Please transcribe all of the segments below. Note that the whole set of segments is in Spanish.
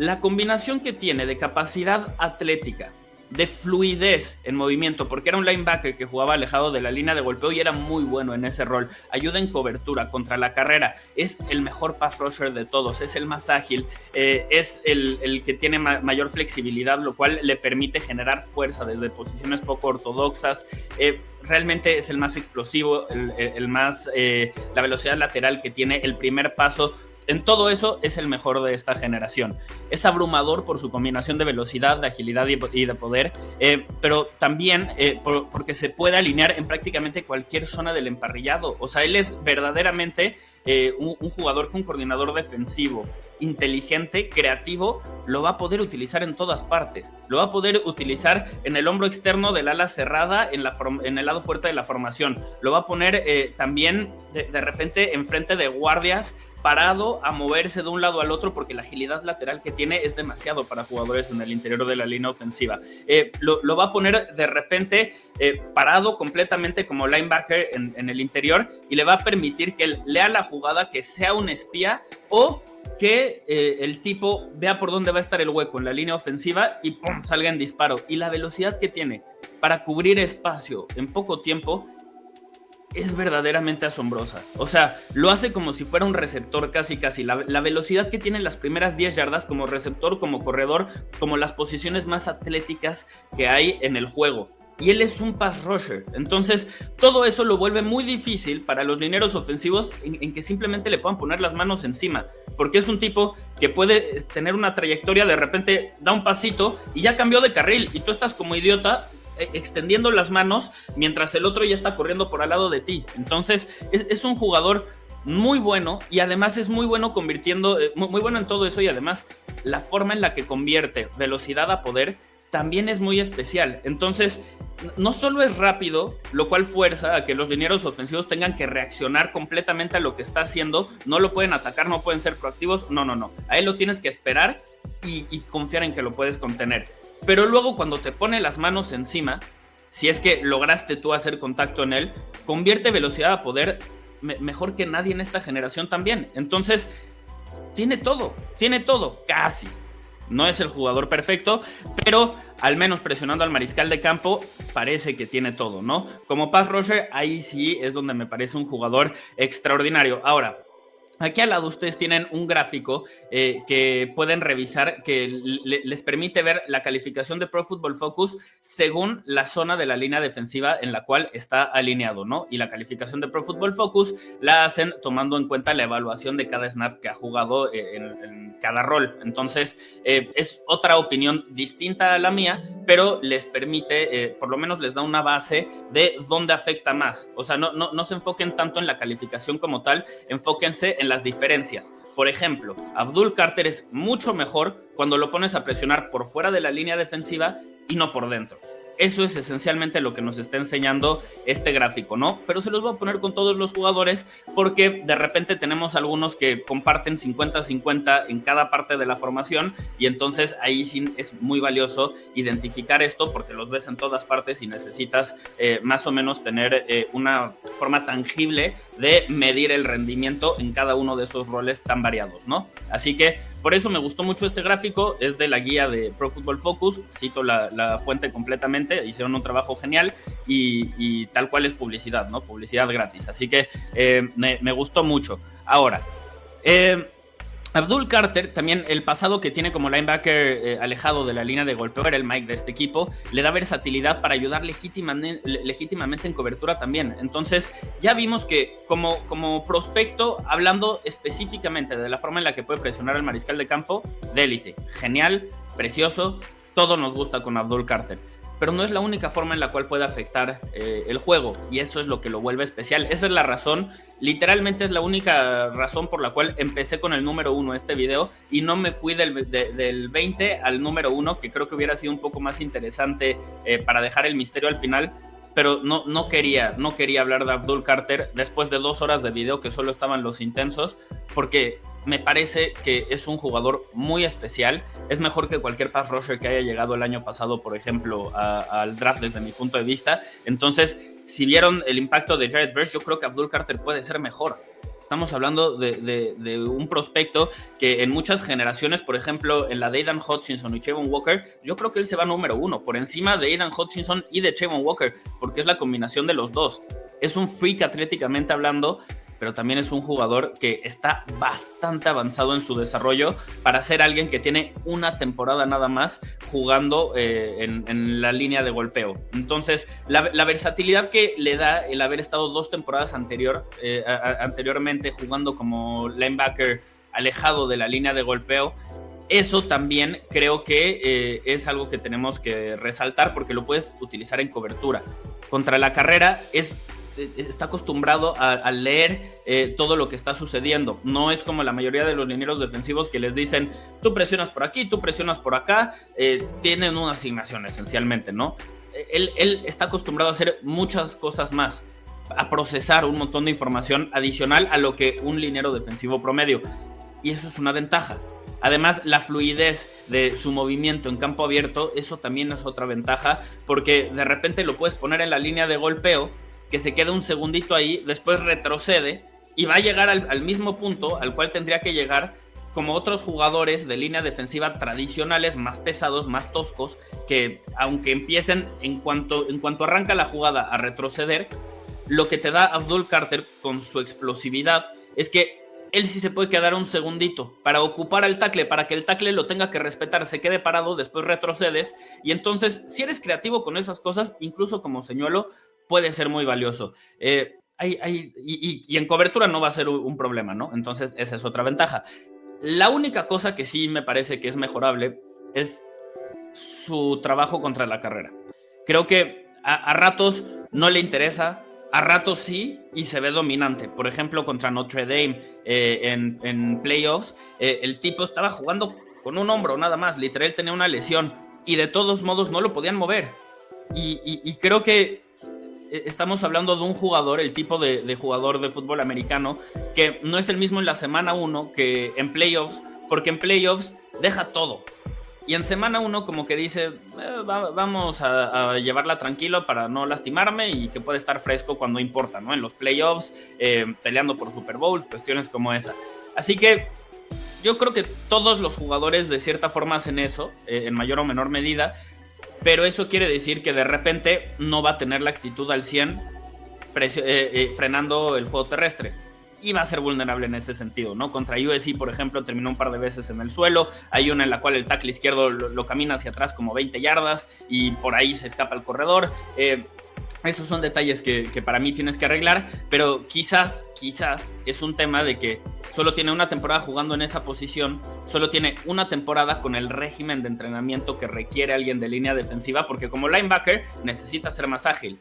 la combinación que tiene de capacidad atlética, de fluidez en movimiento, porque era un linebacker que jugaba alejado de la línea de golpeo y era muy bueno en ese rol, ayuda en cobertura contra la carrera, es el mejor pass rusher de todos, es el más ágil, es el que tiene mayor flexibilidad, lo cual le permite generar fuerza desde posiciones poco ortodoxas, realmente es el más explosivo, el más, la velocidad lateral que tiene, el primer paso. En todo eso es el mejor de esta generación. Es abrumador por su combinación de velocidad, de agilidad y de poder, pero también porque se puede alinear en prácticamente cualquier zona del emparrillado. O sea, él es verdaderamente un jugador con coordinador defensivo, inteligente, creativo, lo va a poder utilizar en todas partes. Lo va a poder utilizar en el hombro externo del ala cerrada, en el lado fuerte de la formación. Lo va a poner también de repente enfrente de guardias, parado a moverse de un lado al otro, porque la agilidad lateral que tiene es demasiado para jugadores en el interior de la línea ofensiva. Lo va a poner de repente parado completamente como linebacker en el interior, y le va a permitir que él lea la jugada, que sea un espía, o que el tipo vea por dónde va a estar el hueco en la línea ofensiva y ¡pum!, salga en disparo. Y la velocidad que tiene para cubrir espacio en poco tiempo es verdaderamente asombrosa. O sea, lo hace como si fuera un receptor casi. La velocidad que tiene en las primeras 10 yardas como receptor, como corredor, como las posiciones más atléticas que hay en el juego. Y él es un pass rusher. Entonces, todo eso lo vuelve muy difícil para los linieros ofensivos en que simplemente le puedan poner las manos encima. Porque es un tipo que puede tener una trayectoria, de repente da un pasito y ya cambió de carril. Y tú estás como idiota extendiendo las manos mientras el otro ya está corriendo por al lado de ti. Entonces es un jugador muy bueno, y además es muy bueno convirtiendo, muy bueno en todo eso, y además la forma en la que convierte velocidad a poder también es muy especial. Entonces no solo es rápido, lo cual fuerza a que los linieros ofensivos tengan que reaccionar completamente a lo que está haciendo. No lo pueden atacar, no pueden ser proactivos, no, a él lo tienes que esperar y confiar en que lo puedes contener. Pero luego, cuando te pone las manos encima, si es que lograste tú hacer contacto en él, convierte velocidad a poder mejor que nadie en esta generación también. Entonces, tiene todo, casi. No es el jugador perfecto, pero al menos presionando al mariscal de campo, parece que tiene todo, ¿no? Como pass rusher, ahí sí es donde me parece un jugador extraordinario. Ahora, aquí al lado ustedes tienen un gráfico que pueden revisar, que les permite ver la calificación de Pro Football Focus según la zona de la línea defensiva en la cual está alineado, ¿no? Y la calificación de Pro Football Focus la hacen tomando en cuenta la evaluación de cada snap que ha jugado en cada rol. Entonces, es otra opinión distinta a la mía, pero les permite, por lo menos les da una base de dónde afecta más. O sea, no se enfoquen tanto en la calificación como tal, enfóquense en las diferencias. Por ejemplo, Abdul Carter es mucho mejor cuando lo pones a presionar por fuera de la línea defensiva y no por dentro. Eso es esencialmente lo que nos está enseñando este gráfico, ¿no? Pero se los voy a poner con todos los jugadores, porque de repente tenemos algunos que comparten 50-50 en cada parte de la formación, y entonces ahí sí es muy valioso identificar esto, porque los ves en todas partes y necesitas más o menos tener una forma tangible de medir el rendimiento en cada uno de esos roles tan variados, ¿no? Así que por eso me gustó mucho este gráfico. Es de la guía de Pro Football Focus, cito la fuente completamente, hicieron un trabajo genial, y tal cual es publicidad, ¿no? Publicidad gratis, así que me gustó mucho. Ahora, Abdul Carter, también el pasado que tiene como linebacker alejado de la línea de golpeo, era el Mike de este equipo, le da versatilidad para ayudar legítimamente en cobertura también. Entonces ya vimos que como prospecto, hablando específicamente de la forma en la que puede presionar al mariscal de campo, de élite, genial, precioso, todo nos gusta con Abdul Carter. Pero no es la única forma en la cual puede afectar el juego, y eso es lo que lo vuelve especial. Esa es la razón, literalmente es la única razón por la cual empecé con el número 1 este video y no me fui del 20 al número 1, que creo que hubiera sido un poco más interesante para dejar el misterio al final. Pero no quería hablar de Abdul Carter después de 2 horas de video que solo estaban los intensos, porque me parece que es un jugador muy especial. Es mejor que cualquier pass rusher que haya llegado el año pasado, por ejemplo, al draft, desde mi punto de vista. Entonces, si vieron el impacto de Jared Verse, yo creo que Abdul Carter puede ser mejor. Estamos hablando de un prospecto que en muchas generaciones, por ejemplo, en la de Aidan Hutchinson y Trayvon Walker, yo creo que él se va número 1, por encima de Aidan Hutchinson y de Trayvon Walker, porque es la combinación de los dos. Es un freak atléticamente hablando, pero también es un jugador que está bastante avanzado en su desarrollo para ser alguien que tiene una temporada nada más jugando en la línea de golpeo. Entonces, la versatilidad que le da el haber estado 2 temporadas anteriormente jugando como linebacker alejado de la línea de golpeo, eso también creo que es algo que tenemos que resaltar porque lo puedes utilizar en cobertura. Contra la carrera está acostumbrado a leer todo lo que está sucediendo. No es como la mayoría de los linieros defensivos que les dicen, tú presionas por aquí, tú presionas por acá. Tienen una asignación esencialmente, ¿no? Él está acostumbrado a hacer muchas cosas más, a procesar un montón de información adicional a lo que un liniero defensivo promedio. Y eso es una ventaja. Además, la fluidez de su movimiento en campo abierto, eso también es otra ventaja, porque de repente lo puedes poner en la línea de golpeo, que se queda un segundito ahí, después retrocede y va a llegar al mismo punto al cual tendría que llegar como otros jugadores de línea defensiva tradicionales, más pesados, más toscos, que aunque empiecen en cuanto arranca la jugada a retroceder, lo que te da Abdul Carter con su explosividad es que él sí se puede quedar un segundito para ocupar al tackle, para que el tackle lo tenga que respetar, se quede parado, después retrocedes, y entonces si eres creativo con esas cosas, incluso como señuelo, puede ser muy valioso. Y en cobertura no va a ser un problema, ¿no? Entonces esa es otra ventaja. La única cosa que sí me parece que es mejorable es su trabajo contra la carrera. Creo que a ratos no le interesa, a ratos sí, y se ve dominante. Por ejemplo, contra Notre Dame en playoffs, el tipo estaba jugando con un hombro nada más, literal tenía una lesión, y de todos modos no lo podían mover. Y creo que estamos hablando de un jugador, el tipo de jugador de fútbol americano, que no es el mismo en la semana 1 que en playoffs, porque en playoffs deja todo. Y en semana 1 como que dice, vamos a llevarla tranquilo para no lastimarme y que puede estar fresco cuando importa, ¿no? En los playoffs, peleando por Super Bowls, cuestiones como esa. Así que yo creo que todos los jugadores de cierta forma hacen eso, en mayor o menor medida, pero eso quiere decir que de repente no va a tener la actitud al 100 frenando el juego terrestre. Y va a ser vulnerable en ese sentido, ¿no? Contra USC, por ejemplo, terminó un par de veces en el suelo. Hay una en la cual el tackle izquierdo lo camina hacia atrás como 20 yardas y por ahí se escapa el corredor. Esos son detalles que para mí tienes que arreglar, pero quizás es un tema de que solo tiene una temporada jugando en esa posición, solo tiene una temporada con el régimen de entrenamiento que requiere alguien de línea defensiva, porque como linebacker necesitas ser más ágil.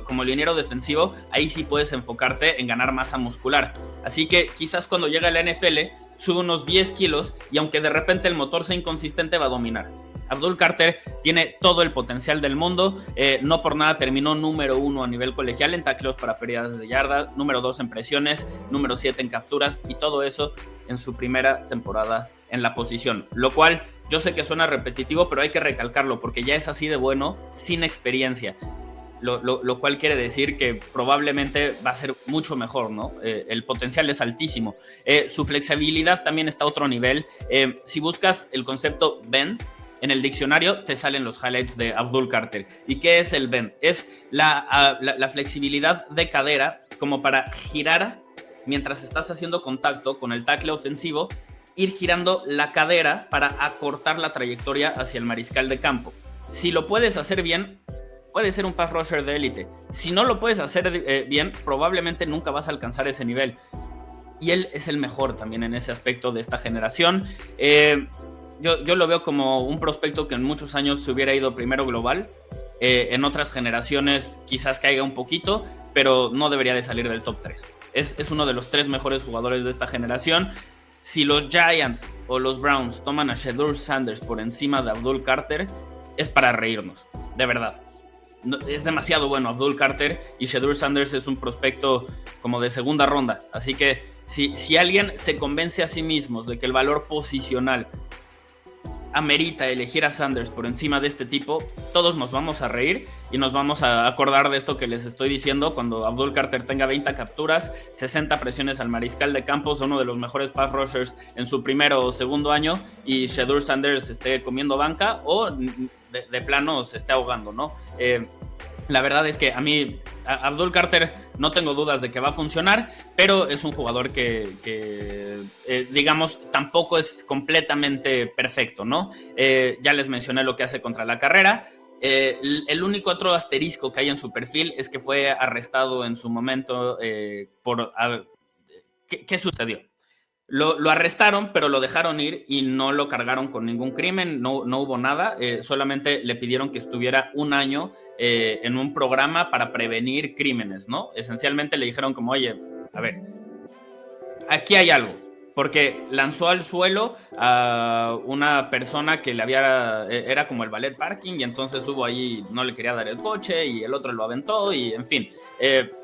Como liniero defensivo, ahí sí puedes enfocarte en ganar masa muscular. Así que quizás cuando llegue a la NFL, sube unos 10 kilos y aunque de repente el motor sea inconsistente, va a dominar. Abdul Carter tiene todo el potencial del mundo, no por nada terminó número 1 a nivel colegial en tacleos para pérdidas de yarda, número 2 en presiones, número 7 en capturas, y todo eso en su primera temporada en la posición, lo cual yo sé que suena repetitivo, pero hay que recalcarlo porque ya es así de bueno sin experiencia. Lo cual quiere decir que probablemente va a ser mucho mejor, ¿no? El potencial es altísimo. Su flexibilidad también está a otro nivel. Si buscas el concepto bend en el diccionario, te salen los highlights de Abdul Carter. ¿Y qué es el bend? Es la flexibilidad de cadera como para girar mientras estás haciendo contacto con el tackle ofensivo, ir girando la cadera para acortar la trayectoria hacia el mariscal de campo. Si lo puedes hacer bien, puede ser un pass rusher de élite. Si no lo puedes hacer bien, probablemente nunca vas a alcanzar ese nivel. Y él es el mejor también en ese aspecto de esta generación. Yo lo veo como un prospecto que en muchos años se hubiera ido primero global. En otras generaciones quizás caiga un poquito, pero no debería de salir del top 3. Es uno de los 3 mejores jugadores de esta generación. Si los Giants o los Browns toman a Shedeur Sanders por encima de Abdul Carter, es para reírnos, de verdad. Es demasiado bueno Abdul Carter, y Shedeur Sanders es un prospecto como de segunda ronda. Así que si alguien se convence a sí mismo de que el valor posicional amerita elegir a Sanders por encima de este tipo, todos nos vamos a reír y nos vamos a acordar de esto que les estoy diciendo cuando Abdul Carter tenga 20 capturas, 60 presiones al mariscal de campo, uno de los mejores pass rushers en su primero o segundo año, y Shedeur Sanders esté comiendo banca o de plano se esté ahogando, ¿no? La verdad es que a mí, Abdul Carter, no tengo dudas de que va a funcionar, pero es un jugador que digamos, tampoco es completamente perfecto, ¿no? Ya les mencioné lo que hace contra la carrera. El único otro asterisco que hay en su perfil es que fue arrestado en su momento por... ¿Qué sucedió? Lo arrestaron, pero lo dejaron ir y no lo cargaron con ningún crimen, no hubo nada, solamente le pidieron que estuviera un año en un programa para prevenir crímenes, ¿no? Esencialmente le dijeron como, oye, a ver, aquí hay algo, porque lanzó al suelo a una persona que era como el ballet parking, y entonces hubo ahí, no le quería dar el coche y el otro lo aventó y en fin,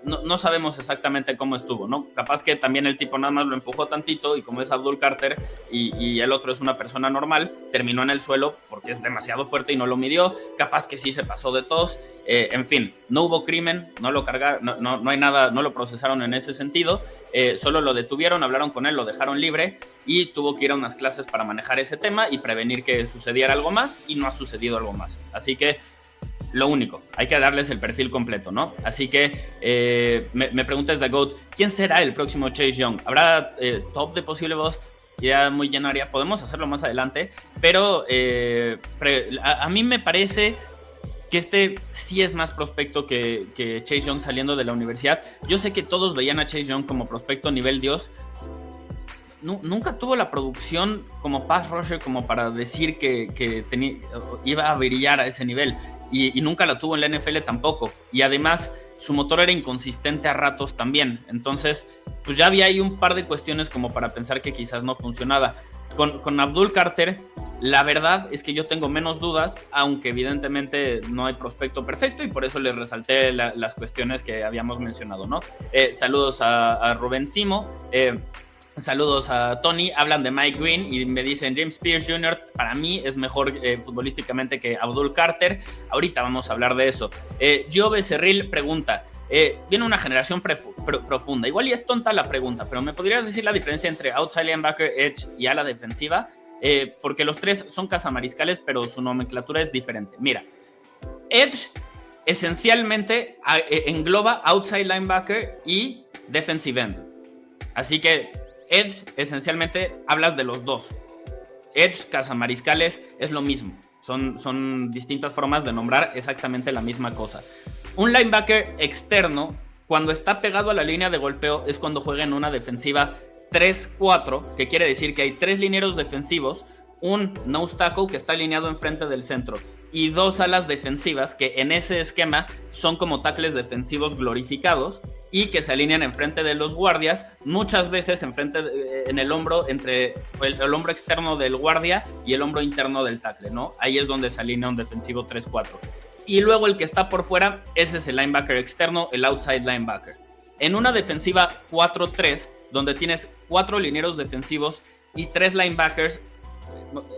no sabemos exactamente cómo estuvo, ¿no? Capaz que también el tipo nada más lo empujó tantito y como es Abdul Carter y el otro es una persona normal, terminó en el suelo porque es demasiado fuerte y no lo midió, capaz que sí se pasó de tos, en fin, no hubo crimen, no lo cargaron, no hay nada, no lo procesaron en ese sentido, solo lo detuvieron, hablaron con él, lo dejaron libre y tuvo que ir a unas clases para manejar ese tema y prevenir que sucediera algo más, y no ha sucedido algo más. Así que lo único, hay que darles el perfil completo, ¿no? Así que me preguntas The GOAT, ¿quién será el próximo Chase Young? ¿Habrá top de posible bust? Ya muy llenaria, podemos hacerlo más adelante, pero a mí me parece que este sí es más prospecto que Chase Young saliendo de la universidad. Yo sé que todos veían a Chase Young como prospecto nivel Dios. Nunca tuvo la producción como pass rusher como para decir que iba a brillar a ese nivel, y nunca la tuvo en la NFL tampoco, y además su motor era inconsistente a ratos también, entonces pues ya había ahí un par de cuestiones como para pensar que quizás no funcionaba. Con Abdul Carter, la verdad es que yo tengo menos dudas, aunque evidentemente no hay prospecto perfecto, y por eso les resalté las cuestiones que habíamos mencionado, ¿no? Saludos a Rubén Simo, saludos a Tony, hablan de Mike Green y me dicen James Pierce Jr. para mí es mejor futbolísticamente que Abdul Carter. Ahorita vamos a hablar de eso. Gio Becerril pregunta, viene una generación profunda. Igual y es tonta la pregunta, pero ¿me podrías decir la diferencia entre outside linebacker, edge y ala defensiva? Porque los tres son cazamariscales, pero su nomenclatura es diferente. Mira, edge esencialmente engloba outside linebacker y defensive end. Así que edge, esencialmente, hablas de los dos. Edge, cazamariscales, es lo mismo. Son distintas formas de nombrar exactamente la misma cosa. Un linebacker externo, cuando está pegado a la línea de golpeo, es cuando juega en una defensiva 3-4, que quiere decir que hay 3 linieros defensivos, un nose tackle que está alineado enfrente del centro y 2 alas defensivas que en ese esquema son como tackles defensivos glorificados y que se alinean enfrente de los guardias, muchas veces en el hombro, entre el hombro externo del guardia y el hombro interno del tackle, ¿no? Ahí es donde se alinea un defensivo 3-4. Y luego el que está por fuera, ese es el linebacker externo, el outside linebacker. En una defensiva 4-3, donde tienes 4 linieros defensivos y 3 linebackers,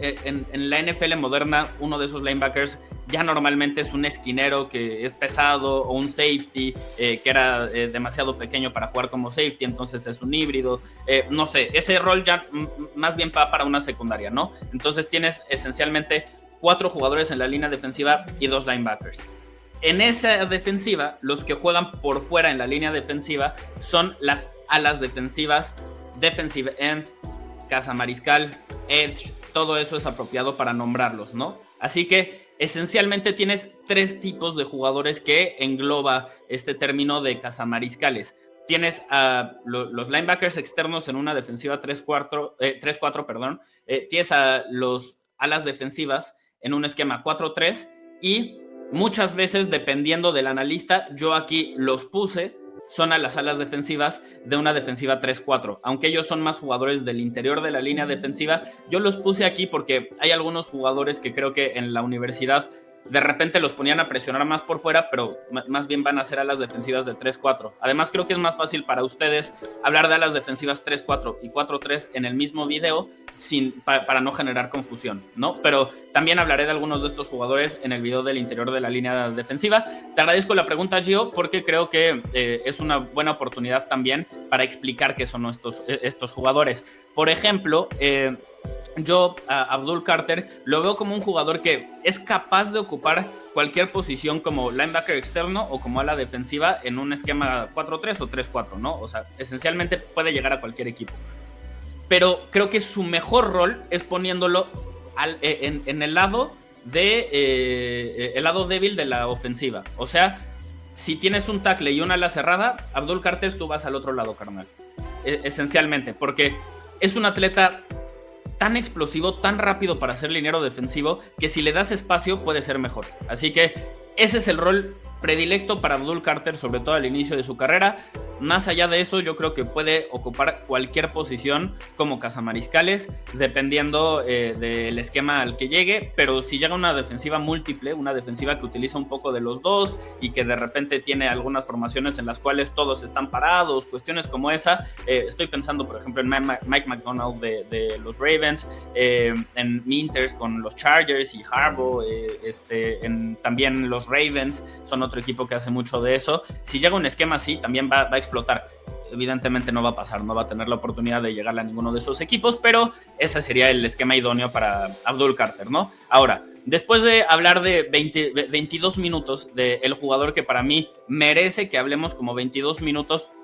en la NFL moderna, uno de esos linebackers ya normalmente es un esquinero que es pesado, o un safety que era demasiado pequeño para jugar como safety, entonces es un híbrido, no sé, ese rol ya más bien va para una secundaria, ¿no? Entonces tienes esencialmente 4 jugadores en la línea defensiva y 2 linebackers. En esa defensiva, los que juegan por fuera en la línea defensiva son las alas defensivas, defensive end, cazamariscal, edge, todo eso es apropiado para nombrarlos, ¿no? Así que esencialmente tienes 3 tipos de jugadores que engloba este término de cazamariscales. Tienes a los linebackers externos en una defensiva 3-4, perdón. Tienes a los alas defensivas en un esquema 4-3 y muchas veces, dependiendo del analista, yo aquí los puse, son a las alas defensivas de una defensiva 3-4. Aunque ellos son más jugadores del interior de la línea defensiva, yo los puse aquí porque hay algunos jugadores que creo que en la universidad de repente los ponían a presionar más por fuera, pero más bien van a ser alas defensivas de 3-4. Además, creo que es más fácil para ustedes hablar de alas defensivas 3-4 y 4-3 en el mismo video para no generar confusión, ¿no? Pero también hablaré de algunos de estos jugadores en el video del interior de la línea defensiva. Te agradezco la pregunta, Gio, porque creo que es una buena oportunidad también para explicar qué son estos jugadores. Por ejemplo, yo a Abdul Carter lo veo como un jugador que es capaz de ocupar cualquier posición como linebacker externo o como ala defensiva en un esquema 4-3 o 3-4, ¿no? O sea, esencialmente puede llegar a cualquier equipo. Pero creo que su mejor rol es poniéndolo en el lado el lado débil de la ofensiva. O sea, si tienes un tackle y una ala cerrada, Abdul Carter, tú vas al otro lado, carnal. Esencialmente, porque es un atleta tan explosivo, tan rápido para ser liniero defensivo, que si le das espacio puede ser mejor. Así que ese es el rol predilecto para Abdul Carter, sobre todo al inicio de su carrera. Más allá de eso, yo creo que puede ocupar cualquier posición como cazamariscales, dependiendo del esquema al que llegue, pero si llega una defensiva múltiple, una defensiva que utiliza un poco de los dos y que de repente tiene algunas formaciones en las cuales todos están parados, cuestiones como esa, estoy pensando por ejemplo en Mike McDonald de los Ravens, en Minters con los Chargers y Harbaugh, también los Ravens son otro equipo que hace mucho de eso. Si llega un esquema así, también va a explotar. Evidentemente no va a pasar, no va a tener la oportunidad de llegar a ninguno de esos equipos, pero ese sería el esquema idóneo para Abdul Carter, ¿no? Ahora, después de hablar de 22 minutos del jugador que para mí merece que hablemos como 22 minutos